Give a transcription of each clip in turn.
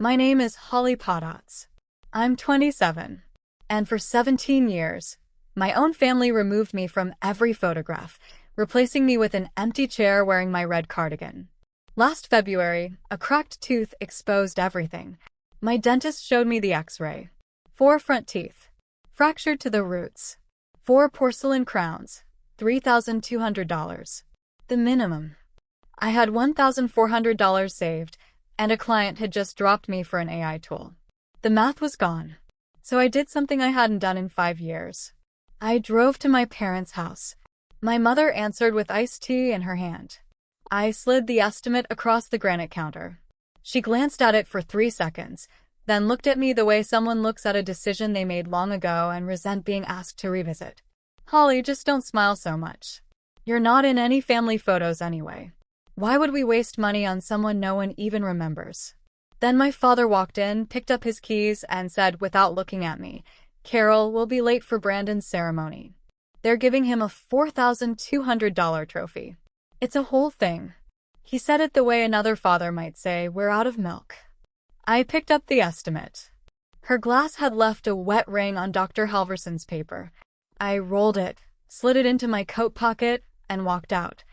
My name is Holly Potts. I'm 27. And for 17 years, my own family removed me from every photograph, replacing me with an empty chair wearing my red cardigan. Last February, a cracked tooth exposed everything. My dentist showed me the x-ray. 4 front teeth, fractured to the roots. 4 porcelain crowns, $3,200. The minimum. I had $1,400 saved, and a client had just dropped me for an AI tool. The math was gone. So I did something I hadn't done in 5 years. I drove to my parents' house. My mother answered with iced tea in her hand. I slid the estimate across the granite counter. She glanced at it for 3 seconds, then looked at me the way someone looks at a decision they made long ago and resent being asked to revisit. Holly, just don't smile so much. You're not in any family photos anyway. Why would we waste money on someone no one even remembers? Then my father walked in, picked up his keys, and said without looking at me, "Carol, we'll be late for Brandon's ceremony. They're giving him a $4,200 trophy. It's a whole thing." He said it the way another father might say, "We're out of milk." I picked up the estimate. Her glass had left a wet ring on Dr. Halverson's paper. I rolled it, slid it into my coat pocket, and walked out.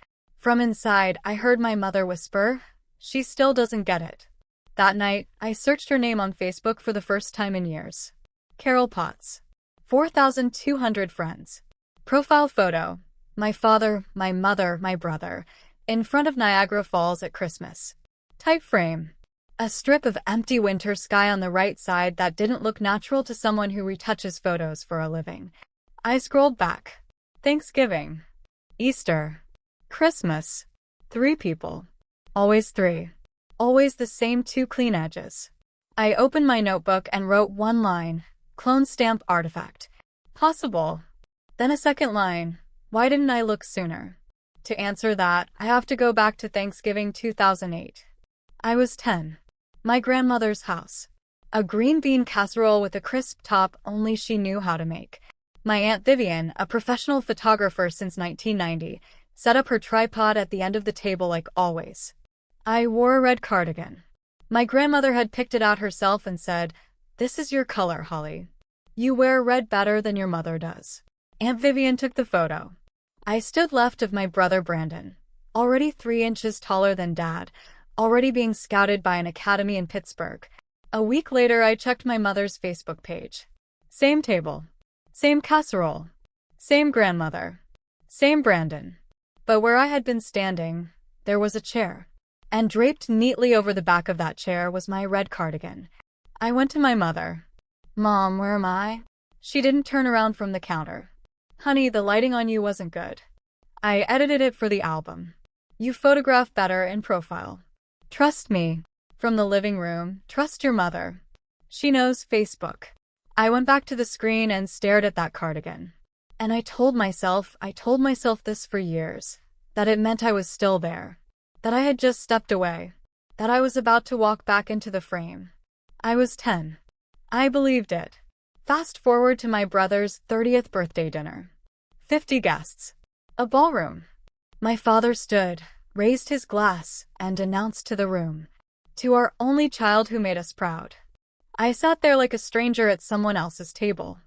From inside, I heard my mother whisper, "She still doesn't get it." That night, I searched her name on Facebook for the first time in years. Carol Potts. 4,200 friends. Profile photo. My father, my mother, my brother. In front of Niagara Falls at Christmas. Type frame. A strip of empty winter sky on the right side that didn't look natural to someone who retouches photos for a living. I scrolled back. Thanksgiving. Easter. Christmas. 3 people. Always 3. Always the same 2 clean edges. I opened my notebook and wrote 1 line, clone stamp artifact. Possible. Then a second line, why didn't I look sooner? To answer that, I have to go back to Thanksgiving 2008. I was 10. My grandmother's house. A green bean casserole with a crisp top only she knew how to make. My Aunt Vivian, a professional photographer since 1990, set up her tripod at the end of the table like always. I wore a red cardigan. My grandmother had picked it out herself and said, "This is your color, Holly. You wear red better than your mother does." Aunt Vivian took the photo. I stood left of my brother Brandon, already 3 inches taller than Dad, already being scouted by an academy in Pittsburgh. A week later, I checked my mother's Facebook page. Same table. Same casserole. Same grandmother. Same Brandon. But where I had been standing, there was a chair. And draped neatly over the back of that chair was my red cardigan. I went to my mother. "Mom, where am I?" She didn't turn around from the counter. "Honey, the lighting on you wasn't good. I edited it for the album. You photograph better in profile. Trust me." From the living room, "Trust your mother. She knows Facebook." I went back to the screen and stared at that cardigan. And I told myself this for years, that it meant I was still there. That I had just stepped away. That I was about to walk back into the frame. I was 10. I believed it. Fast forward to my brother's 30th birthday dinner. 50 guests. A ballroom. My father stood, raised his glass, and announced to the room, "To our only child who made us proud." I sat there like a stranger at someone else's table.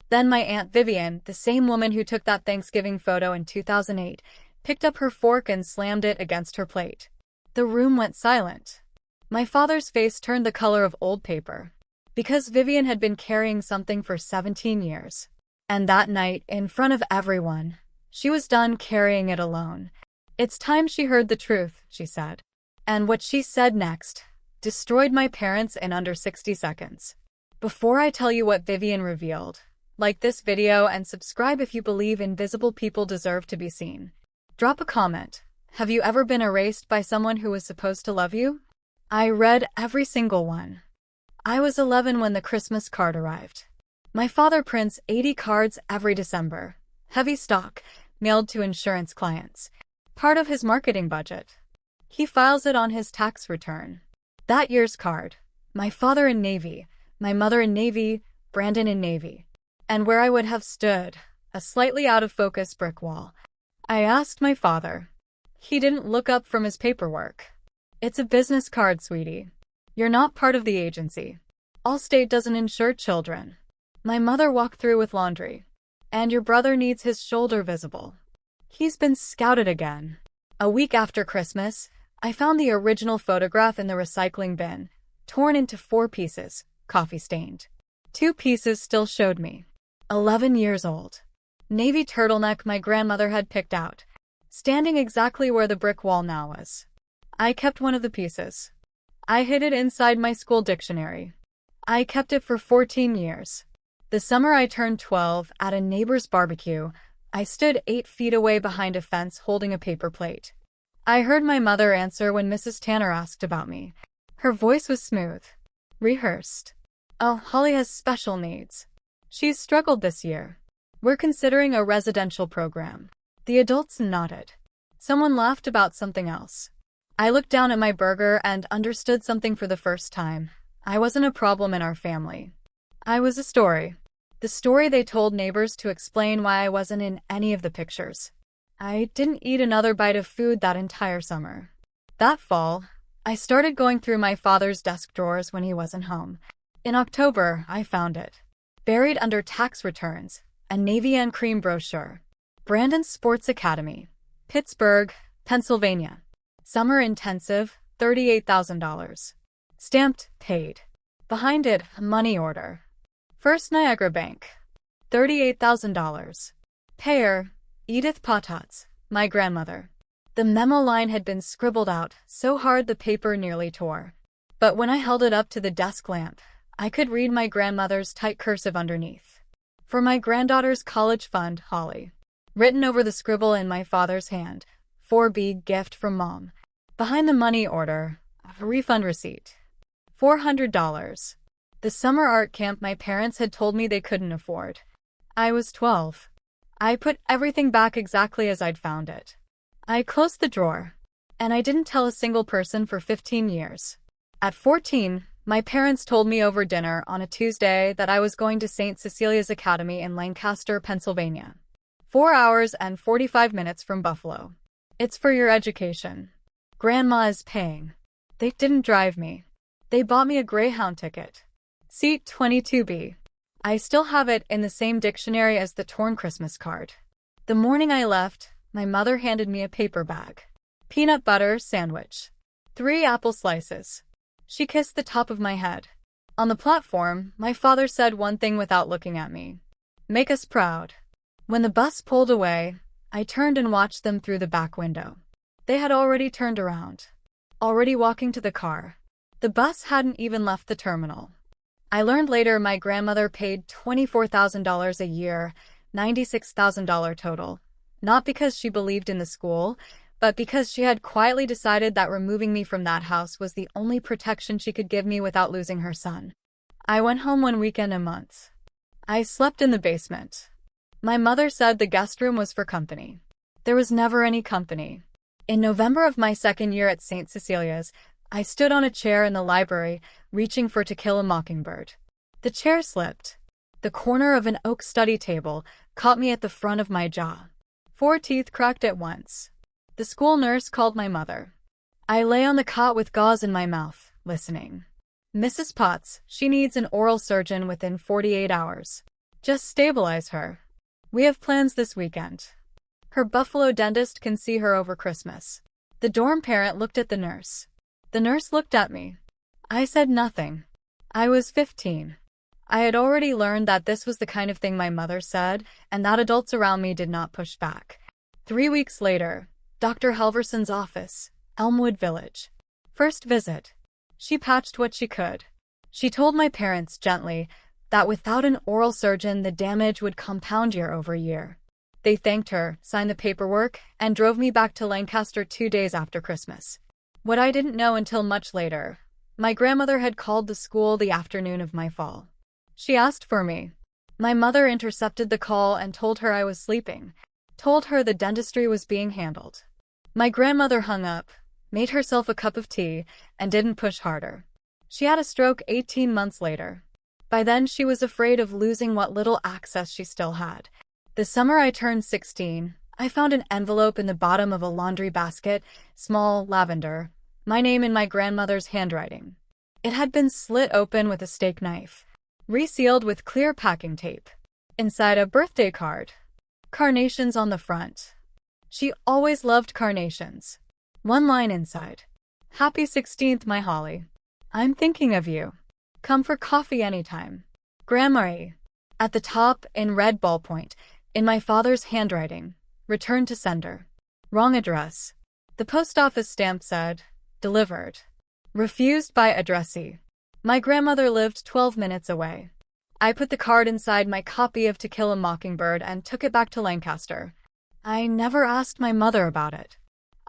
Then my Aunt Vivian, the same woman who took that Thanksgiving photo in 2008, picked up her fork and slammed it against her plate. The room went silent. My father's face turned the color of old paper. Because Vivian had been carrying something for 17 years. And that night, in front of everyone, she was done carrying it alone. "It's time she heard the truth," she said. And what she said next destroyed my parents in under 60 seconds. Before I tell you what Vivian revealed, like this video and subscribe if you believe invisible people deserve to be seen. Drop a comment. Have you ever been erased by someone who was supposed to love you? I read every single one. I was 11 when the Christmas card arrived. My father prints 80 cards every December. Heavy stock, mailed to insurance clients. Part of his marketing budget. He files it on his tax return. That year's card. My father in Navy, my mother in Navy, Brandon in Navy. And where I would have stood, a slightly out-of-focus brick wall. I asked my father. He didn't look up from his paperwork. "It's a business card, sweetie." You're not part of the agency. Allstate doesn't insure children. My mother walked through with laundry. And your brother needs his shoulder visible. He's been scouted again. A week after Christmas, I found the original photograph in the recycling bin, torn into 4 pieces, coffee-stained. 2 pieces still showed me. 11 years old. Navy turtleneck my grandmother had picked out, standing exactly where the brick wall now was. I kept one of the pieces. I hid it inside my school dictionary. I kept it for 14 years. The summer I turned 12, at a neighbor's barbecue, I stood 8 feet away behind a fence holding a paper plate. I heard my mother answer when Mrs. Tanner asked about me. Her voice was smooth, rehearsed. Oh, Holly has special needs. She's struggled this year. We're considering a residential program. The adults nodded. Someone laughed about something else. I looked down at my burger and understood something for the first time. I wasn't a problem in our family. I was a story. The story they told neighbors to explain why I wasn't in any of the pictures. I didn't eat another bite of food that entire summer. That fall, I started going through my father's desk drawers when he wasn't home. In October, I found it. Buried under tax returns, a Navy and cream brochure. Brandon Sports Academy, Pittsburgh, Pennsylvania. Summer intensive, $38,000. Stamped, paid. Behind it, a money order. First Niagara Bank, $38,000. Payer, Edith Potts, my grandmother. The memo line had been scribbled out so hard the paper nearly tore. But when I held it up to the desk lamp, I could read my grandmother's tight cursive underneath. For my granddaughter's college fund, Holly. Written over the scribble in my father's hand, 4B gift from mom. Behind the money order, a refund receipt. $400. The summer art camp my parents had told me they couldn't afford. I was 12. I put everything back exactly as I'd found it. I closed the drawer. And I didn't tell a single person for 15 years. At 14, my parents told me over dinner on a Tuesday that I was going to St. Cecilia's Academy in Lancaster, Pennsylvania. 4 hours and 45 minutes from Buffalo. It's for your education. Grandma is paying. They didn't drive me. They bought me a Greyhound ticket. Seat 22B. I still have it in the same dictionary as the torn Christmas card. The morning I left, my mother handed me a paper bag. Peanut butter sandwich. 3 apple slices. She kissed the top of my head. On the platform, my father said one thing without looking at me. Make us proud. When the bus pulled away, I turned and watched them through the back window. They had already turned around. Already walking to the car. The bus hadn't even left the terminal. I learned later my grandmother paid $24,000 a year, $96,000 total. Not because she believed in the school, but because she had quietly decided that removing me from that house was the only protection she could give me without losing her son. I went home one weekend a month. I slept in the basement. My mother said the guest room was for company. There was never any company. In November of my second year at St. Cecilia's, I stood on a chair in the library, reaching for To Kill a Mockingbird. The chair slipped. The corner of an oak study table caught me at the front of my jaw. 4 teeth cracked at once. The school nurse called my mother. I lay on the cot with gauze in my mouth, listening. Mrs. Potts, she needs an oral surgeon within 48 hours. Just stabilize her. We have plans this weekend. Her Buffalo dentist can see her over Christmas. The dorm parent looked at the nurse. The nurse looked at me. I said nothing. I was 15. I had already learned that this was the kind of thing my mother said, and that adults around me did not push back. 3 weeks later, Dr. Halverson's office, Elmwood Village. First visit. She patched what she could. She told my parents gently that without an oral surgeon the damage would compound year over year. They thanked her, signed the paperwork, and drove me back to Lancaster 2 days after Christmas. What I didn't know until much later, my grandmother had called the school the afternoon of my fall. She asked for me. My mother intercepted the call and told her I was sleeping, told her the dentistry was being handled. My grandmother hung up, made herself a cup of tea, and didn't push harder. She had a stroke 18 months later. By then she was afraid of losing what little access she still had. The summer I turned 16, I found an envelope in the bottom of a laundry basket, small, lavender, my name in my grandmother's handwriting. It had been slit open with a steak knife, resealed with clear packing tape. Inside, a birthday card. Carnations on the front. She always loved carnations. One line inside. Happy 16th, my Holly. I'm thinking of you. Come for coffee anytime. JlMy. At the top, in red ballpoint, in my father's handwriting, return to sender. Wrong address. The post office stamp said, delivered. Refused by addressee. My grandmother lived 12 minutes away. I put the card inside my copy of To Kill a Mockingbird and took it back to Lancaster. I never asked my mother about it.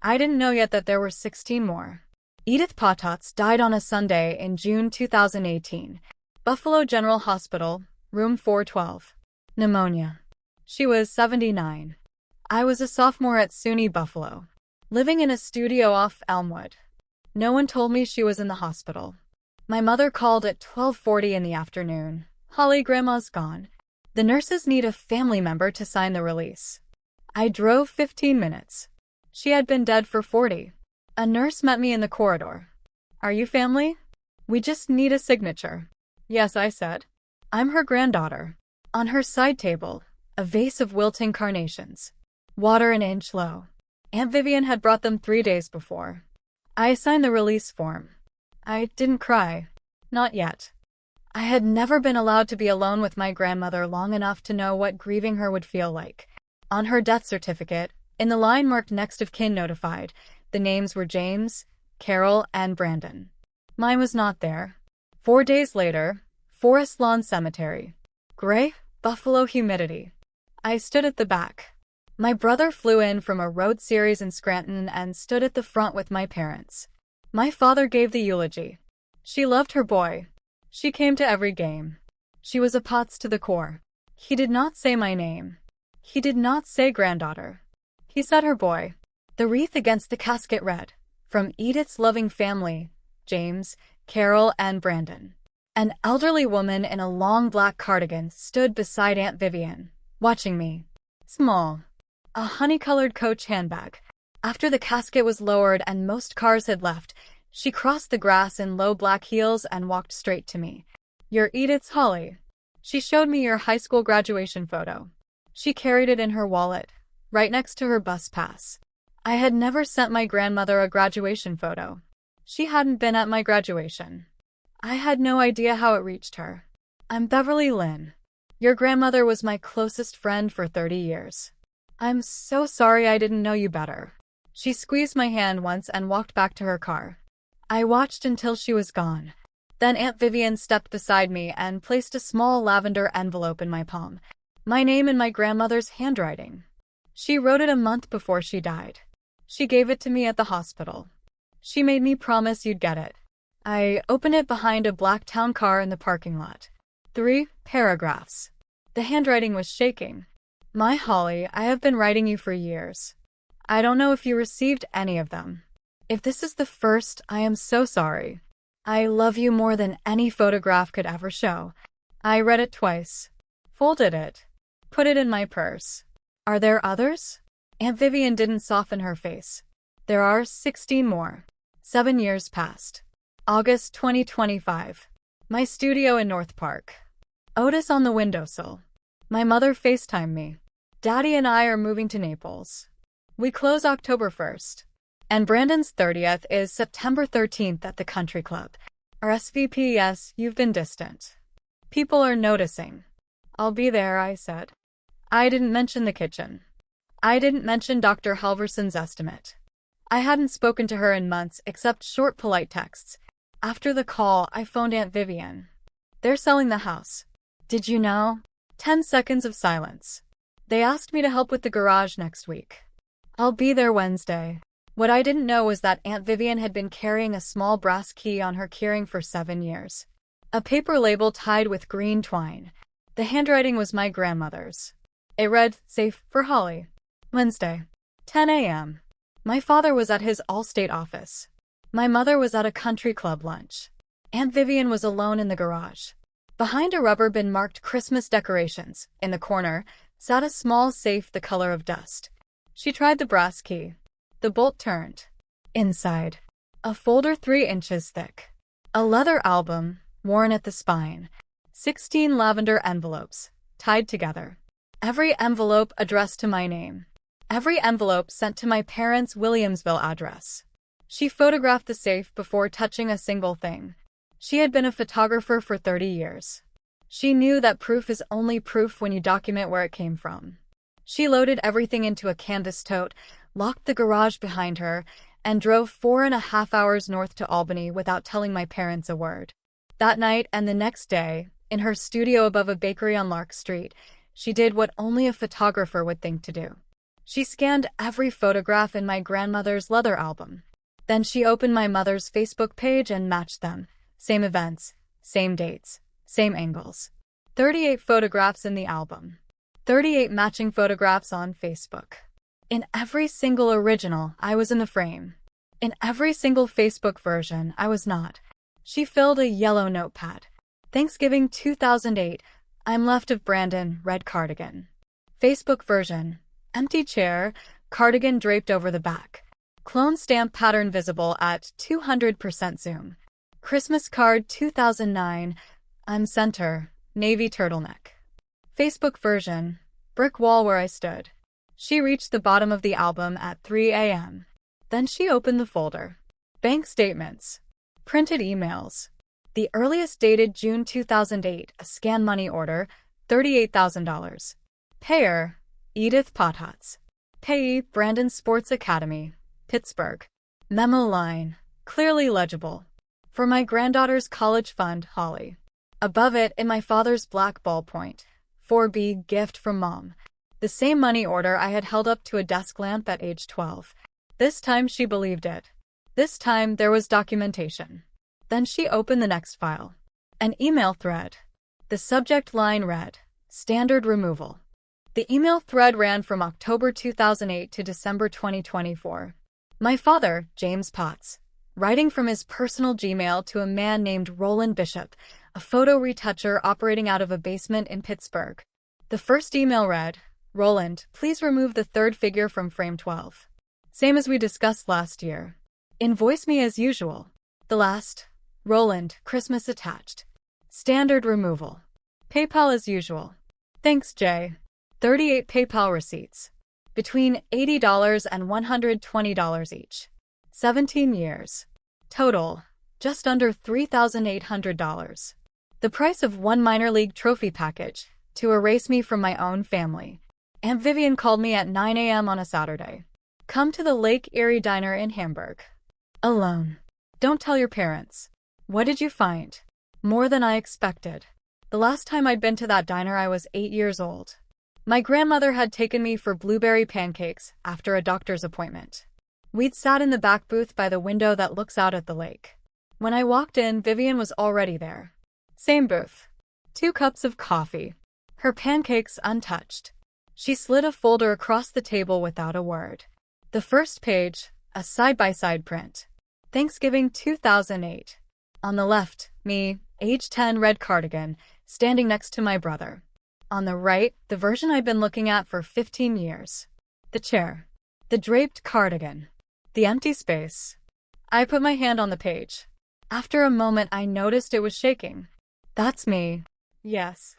I didn't know yet that there were 16 more. Edith Potts died on a Sunday in June 2018. Buffalo General Hospital, room 412. Pneumonia. She was 79. I was a sophomore at SUNY Buffalo, living in a studio off Elmwood. No one told me she was in the hospital. My mother called at 12:40 in the afternoon. Holly, Grandma's gone. The nurses need a family member to sign the release. I drove 15 minutes. She had been dead for 40. A nurse met me in the corridor. Are you family? We just need a signature. Yes, I said. I'm her granddaughter. On her side table, a vase of wilting carnations. Water an inch low. Aunt Vivian had brought them 3 days before. I signed the release form. I didn't cry. Not yet. I had never been allowed to be alone with my grandmother long enough to know what grieving her would feel like. On her death certificate, in the line marked next of kin notified, the names were James, Carol, and Brandon. Mine was not there. 4 days later, Forest Lawn Cemetery. Gray, Buffalo humidity. I stood at the back. My brother flew in from a road series in Scranton and stood at the front with my parents. My father gave the eulogy. She loved her boy. She came to every game. She was a Potts to the core. He did not say my name. He did not say granddaughter. He said her boy. The wreath against the casket read, from Edith's loving family, James, Carol, and Brandon. An elderly woman in a long black cardigan stood beside Aunt Vivian, watching me. Small. A honey-colored Coach handbag. After the casket was lowered and most cars had left, she crossed the grass in low black heels and walked straight to me. You're Edith's Holly. She showed me your high school graduation photo. She carried it in her wallet, right next to her bus pass. I had never sent my grandmother a graduation photo. She hadn't been at my graduation. I had no idea how it reached her. I'm Beverly Lynn. Your grandmother was my closest friend for 30 years. I'm so sorry I didn't know you better. She squeezed my hand once and walked back to her car. I watched until she was gone. Then Aunt Vivian stepped beside me and placed a small lavender envelope in my palm. My name in my grandmother's handwriting. She wrote it a month before she died. She gave it to me at the hospital. She made me promise you'd get it. I opened it behind a black town car in the parking lot. 3 paragraphs. The handwriting was shaking. My Holly, I have been writing you for years. I don't know if you received any of them. If this is the first, I am so sorry. I love you more than any photograph could ever show. I read it twice. Folded it. Put it in my purse. Are there others? Aunt Vivian didn't soften her face. There are 16 more. 7 years passed. August 2025. My studio in North Park. Otis on the windowsill. My mother FaceTimed me. Daddy and I are moving to Naples. We close October 1st. And Brandon's 30th is September 13th at the country club. RSVP, yes, you've been distant. People are noticing. I'll be there, I said. I didn't mention the kitchen. I didn't mention Dr. Halverson's estimate. I hadn't spoken to her in months except short polite texts. After the call, I phoned Aunt Vivian. They're selling the house. Did you know? 10 seconds of silence. They asked me to help with the garage next week. I'll be there Wednesday. What I didn't know was that Aunt Vivian had been carrying a small brass key on her keyring for 7 years. A paper label tied with green twine. The handwriting was my grandmother's. It read, Safe for Holly. Wednesday, 10 a.m. My father was at his Allstate office. My mother was at a country club lunch. Aunt Vivian was alone in the garage. Behind a rubber bin marked Christmas decorations, in the corner, sat a small safe the color of dust. She tried the brass key. The bolt turned. Inside, a folder 3 inches thick. A leather album, worn at the spine. 16 lavender envelopes, tied together. Every envelope addressed to my name. Every envelope sent to my parents' Williamsville address. She photographed the safe before touching a single thing. She had been a photographer for 30 years. She knew that proof is only proof when you document where it came from. She loaded everything into a canvas tote, locked the garage behind her, and drove 4.5 hours north to Albany without telling my parents a word. That night and the next day, in her studio above a bakery on Lark Street, she did what only a photographer would think to do. She scanned every photograph in my grandmother's leather album. Then she opened my mother's Facebook page and matched them. Same events, same dates, same angles. 38 photographs in the album. 38 matching photographs on Facebook. In every single original, I was in the frame. In every single Facebook version, I was not. She filled a yellow notepad. Thanksgiving 2008, I'm left of Brandon, red cardigan. Facebook version, empty chair, cardigan draped over the back. Clone stamp pattern visible at 200% zoom. Christmas card 2009, I'm center, navy turtleneck. Facebook version, brick wall where I stood. She reached the bottom of the album at 3 a.m. Then she opened the folder. Bank statements. Printed emails. The earliest dated June 2008, a scan money order, $38,000. Payer, Edith Pothots. Payee, Brandon Sports Academy, Pittsburgh. Memo line, clearly legible. For my granddaughter's college fund, Holly. Above it, in my father's black ballpoint, 4B, gift from mom. The same money order I had held up to a desk lamp at age 12. This time she believed it. This time there was documentation. Then she opened the next file. An email thread. The subject line read, Standard Removal. The email thread ran from October 2008 to December 2024. My father, James Potts, writing from his personal Gmail to a man named Roland Bishop, a photo retoucher operating out of a basement in Pittsburgh. The first email read, Roland, please remove the third figure from frame 12. Same as we discussed last year. Invoice me as usual. The last, Roland, Christmas attached. Standard removal. PayPal as usual. Thanks, Jay. 38 PayPal receipts. Between $80 and $120 each. 17 years. Total, just under $3,800. The price of one minor league trophy package, to erase me from my own family. Aunt Vivian called me at 9 a.m. on a Saturday. Come to the Lake Erie Diner in Hamburg. Alone. Don't tell your parents. What did you find? More than I expected. The last time I'd been to that diner I was 8 years old. My grandmother had taken me for blueberry pancakes after a doctor's appointment. We'd sat in the back booth by the window that looks out at the lake. When I walked in, Vivian was already there. Same booth. 2 cups of coffee. Her pancakes untouched. She slid a folder across the table without a word. The first page, a side-by-side print. Thanksgiving 2008. On the left, me, age 10, red cardigan, standing next to my brother. On the right, the version I'd been looking at for 15 years. The chair. The draped cardigan. The empty space. I put my hand on the page. After a moment, I noticed it was shaking. That's me. Yes.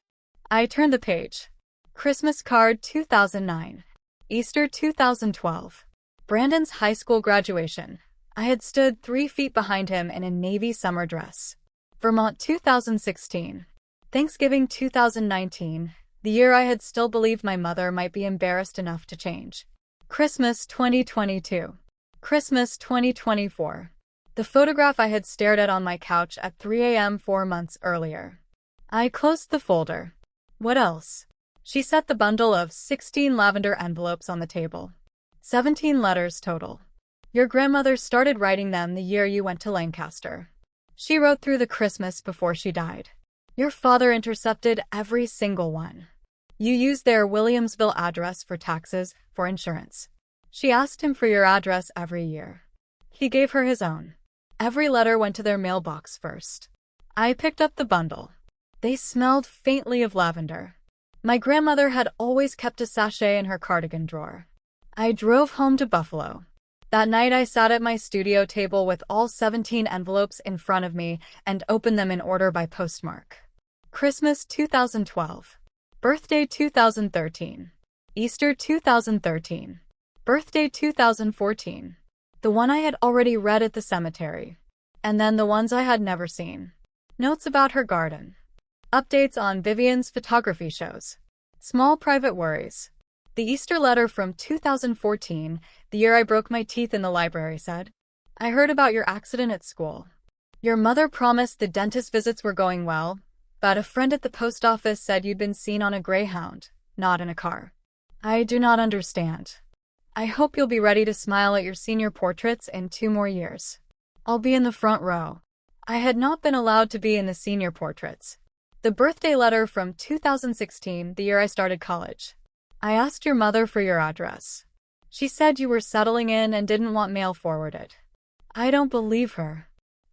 I turned the page. Christmas card 2009. Easter 2012. Brandon's high school graduation. I had stood 3 feet behind him in a navy summer dress. Vermont 2016. Thanksgiving 2019. The year I had still believed my mother might be embarrassed enough to change. Christmas 2022. Christmas 2024. The photograph I had stared at on my couch at 3 a.m. 4 months earlier. I closed the folder. What else? She set the bundle of 16 lavender envelopes on the table. 17 letters total. Your grandmother started writing them the year you went to Lancaster. She wrote through the Christmas before she died. Your father intercepted every single one. You used their Williamsville address for taxes, for insurance. She asked him for your address every year. He gave her his own. Every letter went to their mailbox first. I picked up the bundle. They smelled faintly of lavender. My grandmother had always kept a sachet in her cardigan drawer. I drove home to Buffalo. That night I sat at my studio table with all 17 envelopes in front of me and opened them in order by postmark. Christmas 2012. Birthday 2013. Easter 2013. Birthday 2014. The one I had already read at the cemetery. And then the ones I had never seen. Notes about her garden. Updates on Vivian's photography shows. Small private worries. The Easter letter from 2014, the year I broke my teeth in the library, said, "I heard about your accident at school. Your mother promised the dentist visits were going well, but a friend at the post office said you'd been seen on a Greyhound, not in a car. I do not understand. I hope you'll be ready to smile at your senior portraits in 2 more years. I'll be in the front row." I had not been allowed to be in the senior portraits. The birthday letter from 2016, the year I started college. "I asked your mother for your address. She said you were settling in and didn't want mail forwarded. I don't believe her.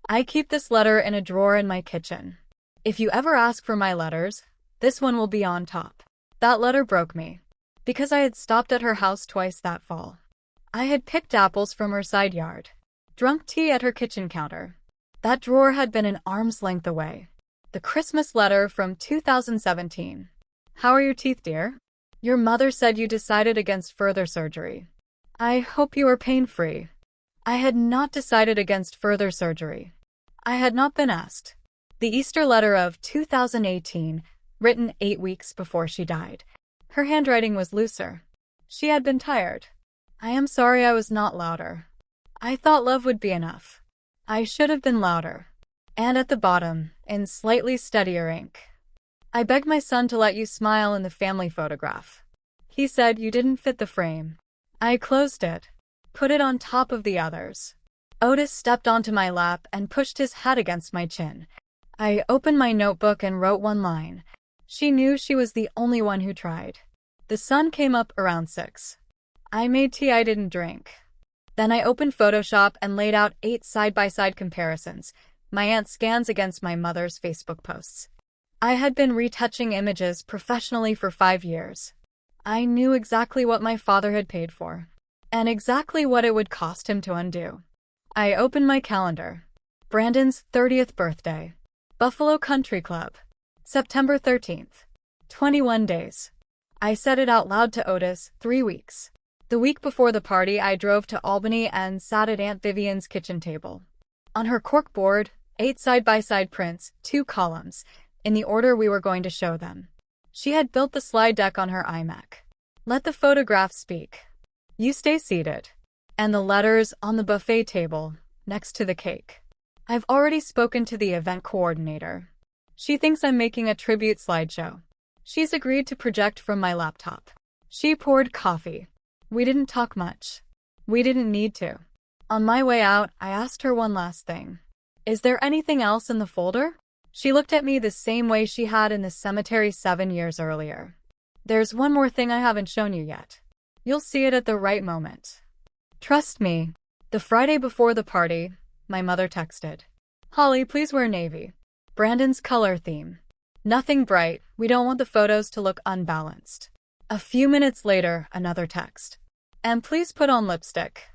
I keep this letter in a drawer in my kitchen. If you ever ask for my letters, this one will be on top." That letter broke me, because I had stopped at her house twice that fall. I had picked apples from her side yard, drunk tea at her kitchen counter. That drawer had been an arm's length away. The Christmas letter from 2017. "How are your teeth, dear? Your mother said you decided against further surgery. I hope you are pain-free." I had not decided against further surgery. I had not been asked. The Easter letter of 2018, written 8 weeks before she died. Her handwriting was looser. She had been tired. "I am sorry I was not louder. I thought love would be enough. I should have been louder." And at the bottom, in slightly steadier ink, "I begged my son to let you smile in the family photograph. He said you didn't fit the frame. I closed it, put it on top of the others." Otis stepped onto my lap and pushed his head against my chin. I opened my notebook and wrote one line. She knew she was the only one who tried. The sun came up around 6. I made tea I didn't drink. Then I opened Photoshop and laid out 8 side-by-side comparisons, my aunt's scans against my mother's Facebook posts. I had been retouching images professionally for 5 years. I knew exactly what my father had paid for, and exactly what it would cost him to undo. I opened my calendar. Brandon's 30th birthday. Buffalo Country Club. September 13th. 21 days. I said it out loud to Otis, 3 weeks. The week before the party, I drove to Albany and sat at Aunt Vivian's kitchen table. On her cork board, 8 side-by-side prints, 2 columns, in the order we were going to show them. She had built the slide deck on her iMac. Let the photographs speak. You stay seated. And the letters on the buffet table, next to the cake. I've already spoken to the event coordinator. She thinks I'm making a tribute slideshow. She's agreed to project from my laptop. She poured coffee. We didn't talk much. We didn't need to. On my way out, I asked her one last thing. Is there anything else in the folder? She looked at me the same way she had in the cemetery 7 years earlier. There's one more thing I haven't shown you yet. You'll see it at the right moment. Trust me. The Friday before the party, my mother texted. Holly, please wear navy. Brandon's color theme. Nothing bright. We don't want the photos to look unbalanced. A few minutes later, another text. And please put on lipstick.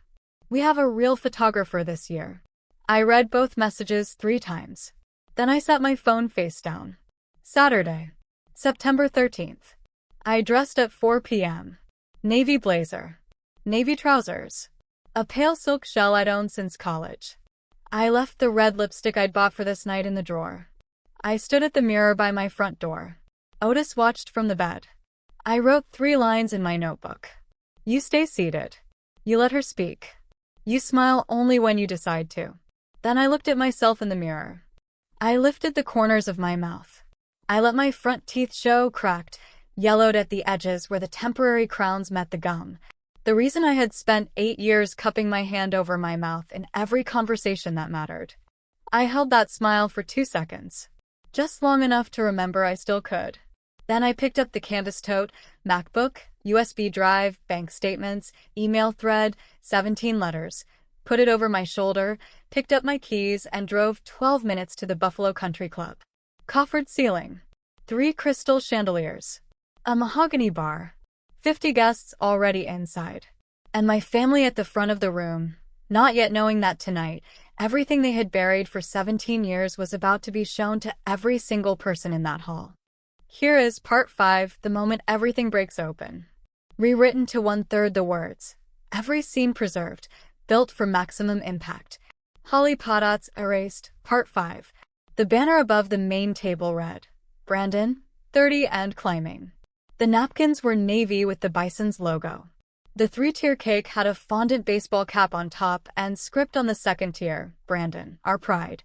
We have a real photographer this year. I read both messages 3 times. Then I set my phone face down. Saturday, September 13th. I dressed at 4 p.m. Navy blazer. Navy trousers. A pale silk shell I'd owned since college. I left the red lipstick I'd bought for this night in the drawer. I stood at the mirror by my front door. Otis watched from the bed. I wrote 3 lines in my notebook. You stay seated. You let her speak. You smile only when you decide to. Then I looked at myself in the mirror. I lifted the corners of my mouth. I let my front teeth show, cracked, yellowed at the edges where the temporary crowns met the gum. The reason I had spent 8 years cupping my hand over my mouth in every conversation that mattered. I held that smile for 2 seconds. Just long enough to remember I still could. Then I picked up the canvas tote, MacBook, USB drive, bank statements, email thread, 17 letters, put it over my shoulder, picked up my keys, and drove 12 minutes to the Buffalo Country Club. Coffered ceiling. 3 crystal chandeliers. A mahogany bar. 50 guests already inside. And my family at the front of the room, not yet knowing that tonight, everything they had buried for 17 years was about to be shown to every single person in that hall. Here is Part 5, the moment everything breaks open. Rewritten to 1/3 the words. Every scene preserved, built for maximum impact. Holly Paddots erased. Part 5. The banner above the main table read, Brandon, 30 and climbing. The napkins were navy with the Bison's logo. The 3-tier cake had a fondant baseball cap on top and script on the second tier, Brandon, our pride.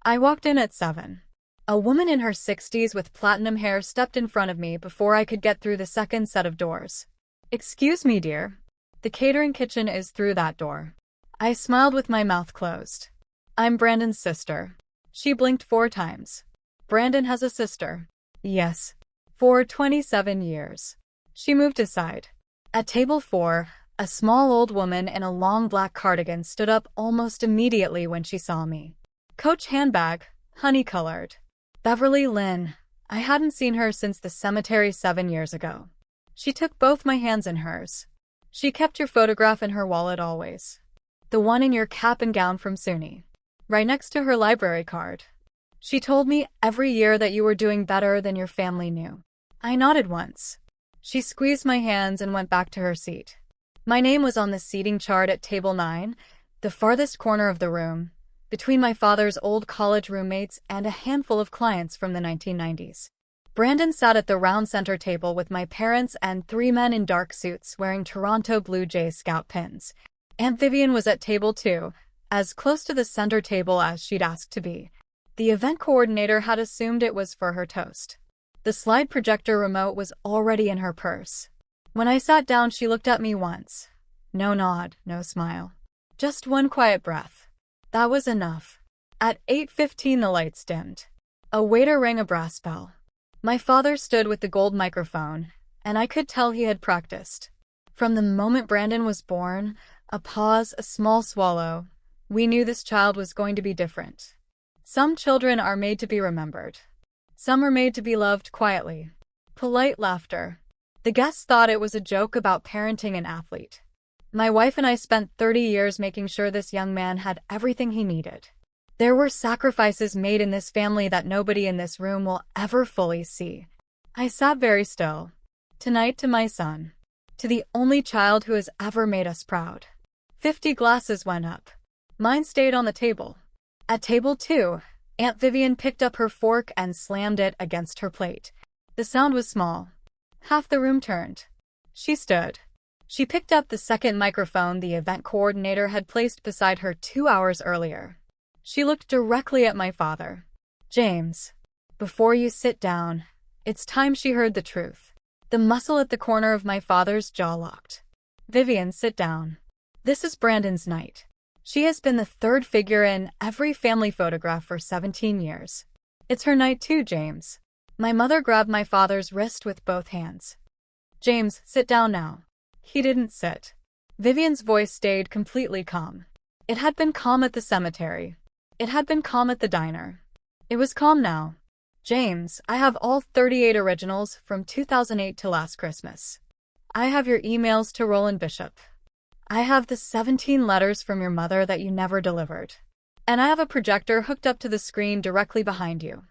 I walked in at 7. A woman in her 60s with platinum hair stepped in front of me before I could get through the second set of doors. Excuse me, dear. The catering kitchen is through that door. I smiled with my mouth closed. I'm Brandon's sister. She blinked 4 times. Brandon has a sister. Yes. For 27 years. She moved aside. At table 4, a small old woman in a long black cardigan stood up almost immediately when she saw me. Coach handbag, honey-colored. Beverly Lynn. I hadn't seen her since the cemetery 7 years ago. She took both my hands in hers. She kept your photograph in her wallet always. The one in your cap and gown from SUNY. Right next to her library card. She told me every year that you were doing better than your family knew. I nodded once. She squeezed my hands and went back to her seat. My name was on the seating chart at table 9, the farthest corner of the room, between my father's old college roommates and a handful of clients from the 1990s. Brandon sat at the round center table with my parents and 3 men in dark suits wearing Toronto Blue Jays scout pins. Aunt Vivian was at table 2, as close to the center table as she'd asked to be. The event coordinator had assumed it was for her toast. The slide projector remote was already in her purse. When I sat down, she looked at me once. No nod, no smile. Just one quiet breath. That was enough. At 8:15 the lights dimmed. A waiter rang a brass bell. My father stood with the gold microphone, and I could tell he had practiced. From the moment Brandon was born, a pause, a small swallow, we knew this child was going to be different. Some children are made to be remembered. Some are made to be loved quietly. Polite laughter. The guests thought it was a joke about parenting an athlete. My wife and I spent 30 years making sure this young man had everything he needed. There were sacrifices made in this family that nobody in this room will ever fully see. I sat very still. Tonight to my son. To the only child who has ever made us proud. 50 glasses went up. Mine stayed on the table. At table 2, Aunt Vivian picked up her fork and slammed it against her plate. The sound was small. Half the room turned. She stood. She picked up the second microphone the event coordinator had placed beside her 2 hours earlier. She looked directly at my father. James, before you sit down, it's time she heard the truth. The muscle at the corner of my father's jaw locked. Vivian, sit down. This is Brandon's night. She has been the third figure in every family photograph for 17 years. It's her night too, James. My mother grabbed my father's wrist with both hands. James, sit down now. He didn't sit. Vivian's voice stayed completely calm. It had been calm at the cemetery. It had been calm at the diner. It was calm now. James, I have all 38 originals from 2008 to last Christmas. I have your emails to Roland Bishop. I have the 17 letters from your mother that you never delivered. And I have a projector hooked up to the screen directly behind you.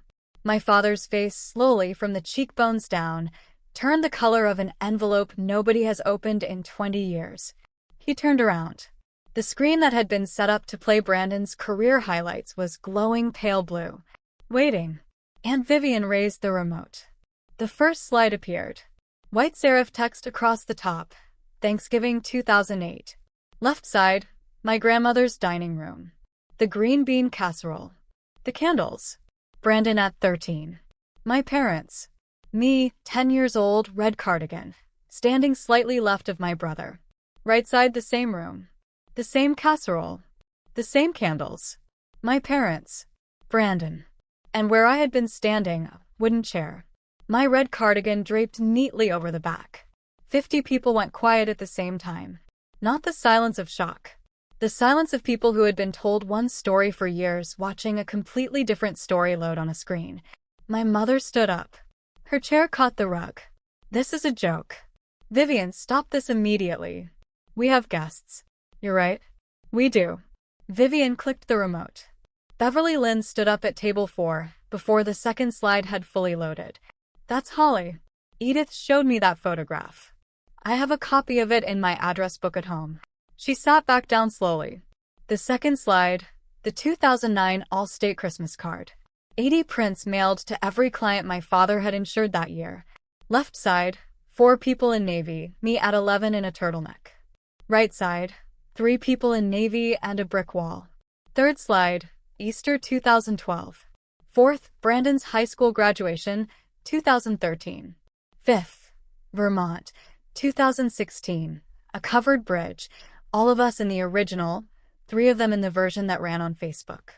My father's face, slowly from the cheekbones down, turned the color of an envelope nobody has opened in 20 years. He turned around. The screen that had been set up to play Brandon's career highlights was glowing pale blue. Waiting. Aunt Vivian raised the remote. The first slide appeared. White serif text across the top. Thanksgiving 2008. Left side, my grandmother's dining room. The green bean casserole. The candles. Brandon at 13. My parents. Me, 10 years old, red cardigan. Standing slightly left of my brother. Right side, the same room. The same casserole. The same candles. My parents. Brandon. And where I had been standing, a wooden chair. My red cardigan draped neatly over the back. 50 people went quiet at the same time. Not the silence of shock. The silence of people who had been told one story for years, watching a completely different story load on a screen. My mother stood up. Her chair caught the rug. This is a joke. Vivian, stop this immediately. We have guests. You're right. We do. Vivian clicked the remote. Beverly Lynn stood up at table 4, before the second slide had fully loaded. That's Holly. Edith showed me that photograph. I have a copy of it in my address book at home. She sat back down slowly. The second slide, the 2009 All-State Christmas card. 80 prints mailed to every client my father had insured that year. Left side, 4 people in navy, me at 11 in a turtleneck. Right side, 3 people in navy and a brick wall. Third slide, Easter 2012. Fourth, Brandon's high school graduation, 2013. Fifth, Vermont, 2016. A covered bridge, all of us in the original, 3 of them in the version that ran on Facebook.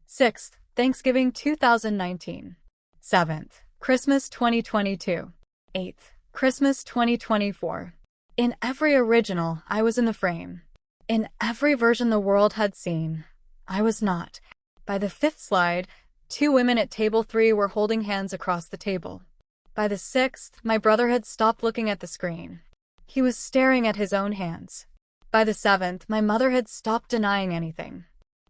Sixth, Thanksgiving 2019. Seventh, Christmas 2022. Eighth, Christmas 2024. In every original, I was in the frame. In every version the world had seen, I was not. By the 5th slide, 2 women at table 3 were holding hands across the table. By the 6th, my brother had stopped looking at the screen. He was staring at his own hands. By the 7th, my mother had stopped denying anything.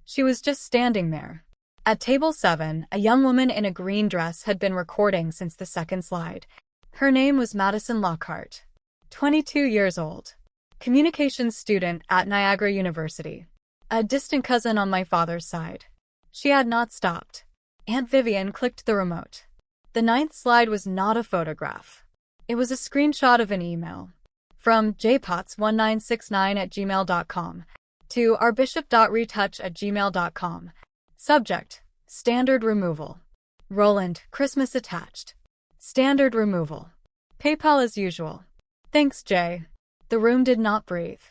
She was just standing there. At table 7, a young woman in a green dress had been recording since the 2nd slide. Her name was Madison Lockhart, 22 years old. Communications student at Niagara University. A distant cousin on my father's side. She had not stopped. Aunt Vivian clicked the remote. The 9th slide was not a photograph. It was a screenshot of an email. From jpots1969@gmail.com to ourbishop.retouch@gmail.com. Subject, standard removal. Roland, Christmas attached. Standard removal. PayPal as usual. Thanks, Jay. The room did not breathe.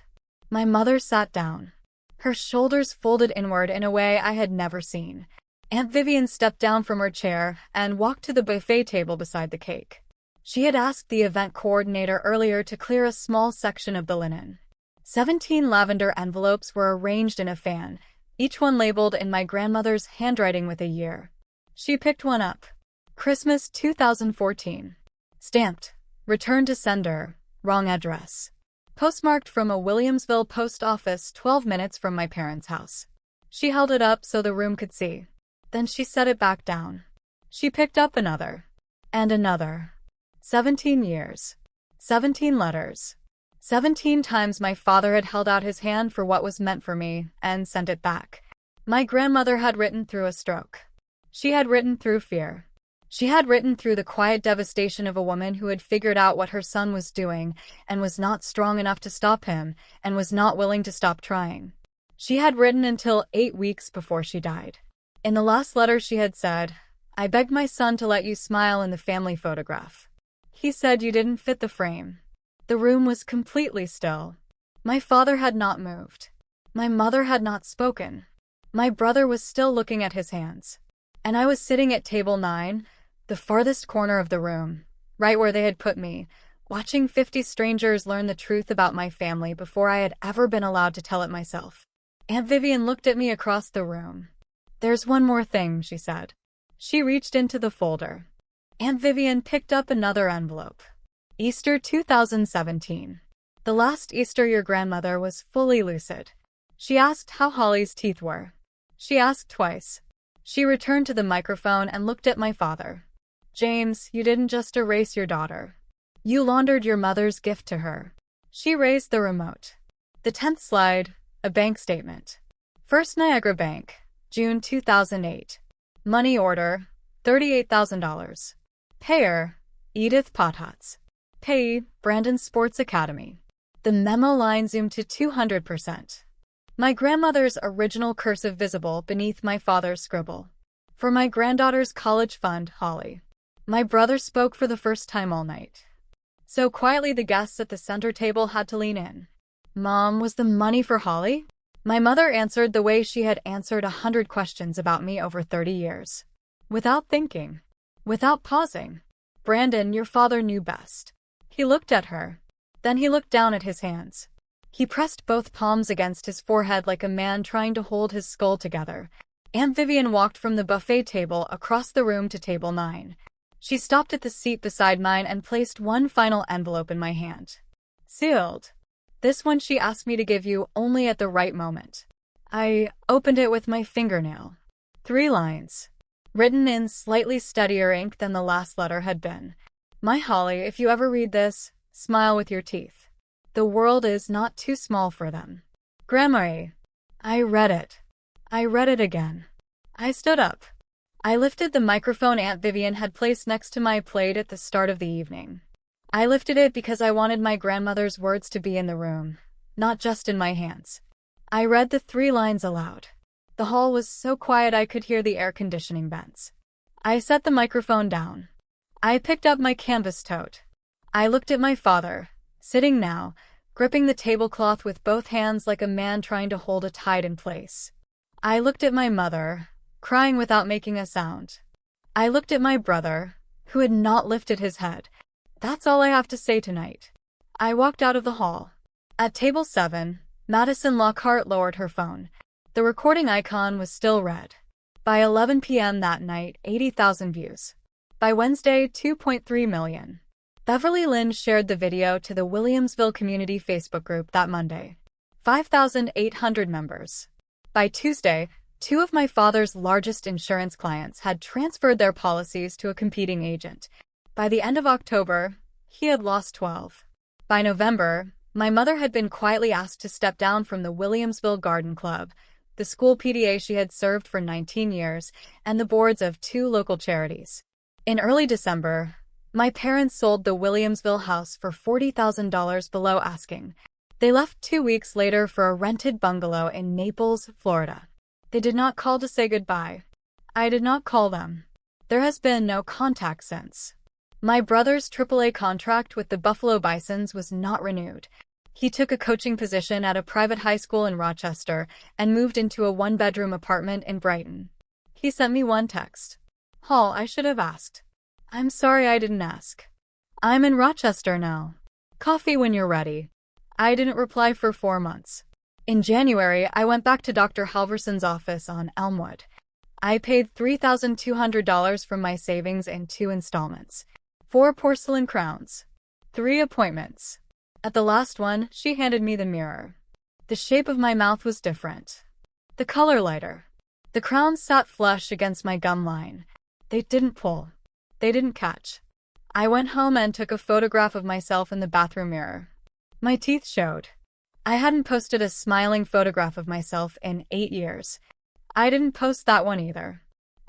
My mother sat down. Her shoulders folded inward in a way I had never seen. Aunt Vivian stepped down from her chair and walked to the buffet table beside the cake. She had asked the event coordinator earlier to clear a small section of the linen. 17 lavender envelopes were arranged in a fan, each one labeled in my grandmother's handwriting with a year. She picked one up. Christmas 2014. Stamped. Return to sender. Wrong address. Postmarked from a Williamsville post office 12 minutes from my parents' house. She held it up so the room could see. Then she set it back down. She picked up another. And another. 17 years. 17 letters. 17 times my father had held out his hand for what was meant for me and sent it back. My grandmother had written through a stroke. She had written through fear. She had written through the quiet devastation of a woman who had figured out what her son was doing and was not strong enough to stop him and was not willing to stop trying. She had written until 8 weeks before she died. In the last letter she had said, "I begged my son to let you smile in the family photograph. He said you didn't fit the frame." The room was completely still. My father had not moved. My mother had not spoken. My brother was still looking at his hands. And I was sitting at table 9, the farthest corner of the room, right where they had put me, watching 50 strangers learn the truth about my family before I had ever been allowed to tell it myself. Aunt Vivian looked at me across the room. "There's one more thing," she said. She reached into the folder. Aunt Vivian picked up another envelope. Easter 2017. The last Easter your grandmother was fully lucid. She asked how Holly's teeth were. She asked twice. She returned to the microphone and looked at my father. "James, you didn't just erase your daughter. You laundered your mother's gift to her." She raised the remote. The 10th slide, a bank statement. First Niagara Bank, June 2008. Money order, $38,000. Payer, Edith Pothots. Payee, Brandon Sports Academy. The memo line zoomed to 200%. My grandmother's original cursive visible beneath my father's scribble. For my granddaughter's college fund, Holly. My brother spoke for the first time all night. So quietly the guests at the center table had to lean in. "Mom, was the money for Holly?" My mother answered the way she had answered 100 questions about me over 30 years. Without thinking. Without pausing. "Brandon, your father knew best." He looked at her. Then he looked down at his hands. He pressed both palms against his forehead like a man trying to hold his skull together. Aunt Vivian walked from the buffet table across the room to table 9. She stopped at the seat beside mine and placed one final envelope in my hand. Sealed. This one she asked me to give you only at the right moment. I opened it with my fingernail. 3 lines, written in slightly steadier ink than the last letter had been. My Holly, if you ever read this, smile with your teeth. The world is not too small for them. JlMy. I read it. I read it again. I stood up. I lifted the microphone Aunt Vivian had placed next to my plate at the start of the evening. I lifted it because I wanted my grandmother's words to be in the room, not just in my hands. I read the 3 lines aloud. The hall was so quiet I could hear the air conditioning vents. I set the microphone down. I picked up my canvas tote. I looked at my father, sitting now, gripping the tablecloth with both hands like a man trying to hold a tide in place. I looked at my mother, crying without making a sound. I looked at my brother, who had not lifted his head. That's all I have to say tonight. I walked out of the hall. At table 7, Madison Lockhart lowered her phone. The recording icon was still red. By 11 p.m. that night, 80,000 views. By Wednesday, 2.3 million. Beverly Lynn shared the video to the Williamsville Community Facebook group that Monday. 5,800 members. By Tuesday, 2 of my father's largest insurance clients had transferred their policies to a competing agent. By the end of October, he had lost 12. By November, my mother had been quietly asked to step down from the Williamsville Garden Club, the school PTA she had served for 19 years, and the boards of 2 local charities. In early December, my parents sold the Williamsville house for $40,000 below asking. They left 2 weeks later for a rented bungalow in Naples, Florida. They did not call to say goodbye. I did not call them. There has been no contact since. My brother's AAA contract with the Buffalo Bisons was not renewed. He took a coaching position at a private high school in Rochester and moved into a 1-bedroom apartment in Brighton. He sent me one text. Hall, I should have asked. I'm sorry I didn't ask. I'm in Rochester now. Coffee when you're ready. I didn't reply for 4 months. In January, I went back to Dr. Halverson's office on Elmwood. I paid $3,200 from my savings in 2 installments. 4 porcelain crowns. 3 appointments. At the last one, she handed me the mirror. The shape of my mouth was different. The color lighter. The crowns sat flush against my gum line. They didn't pull. They didn't catch. I went home and took a photograph of myself in the bathroom mirror. My teeth showed. I hadn't posted a smiling photograph of myself in 8 years. I didn't post that one either.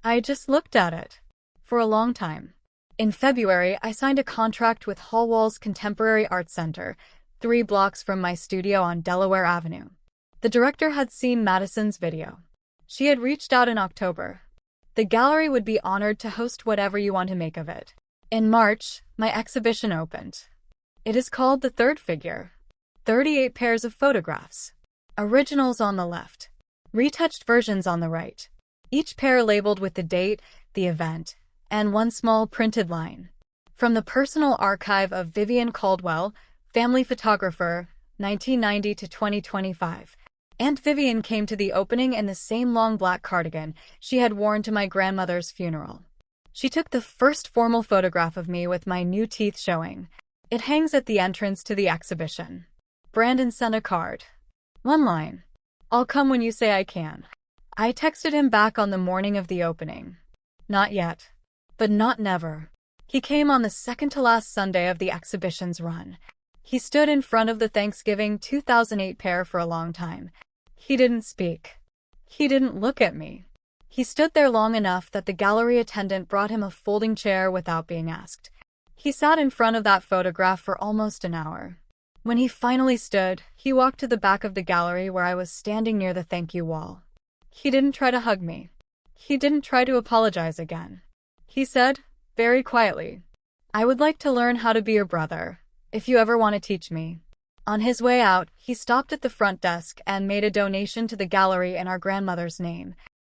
I just looked at it. For a long time. In February, I signed a contract with Hallwall's Contemporary Art Center, 3 blocks from my studio on Delaware Avenue. The director had seen Madison's video. She had reached out in October. The gallery would be honored to host whatever you want to make of it. In March, my exhibition opened. It is called The Third Figure. 38 pairs of photographs. Originals on the left. Retouched versions on the right. Each pair labeled with the date, the event, and 1 small printed line. From the personal archive of Vivian Caldwell, family photographer, 1990 to 2025. Aunt Vivian came to the opening in the same long black cardigan she had worn to my grandmother's funeral. She took the first formal photograph of me with my new teeth showing. It hangs at the entrance to the exhibition. Brandon sent a card. 1 line. I'll come when you say I can. I texted him back on the morning of the opening. Not yet. But not never. He came on the second-to-last Sunday of the exhibition's run. He stood in front of the Thanksgiving 2008 pair for a long time. He didn't speak. He didn't look at me. He stood there long enough that the gallery attendant brought him a folding chair without being asked. He sat in front of that photograph for almost an hour. When he finally stood, he walked to the back of the gallery where I was standing near the thank you wall. He didn't try to hug me. He didn't try to apologize again. He said, very quietly, I would like to learn how to be your brother, if you ever want to teach me. On his way out, he stopped at the front desk and made a donation to the gallery in our grandmother's name.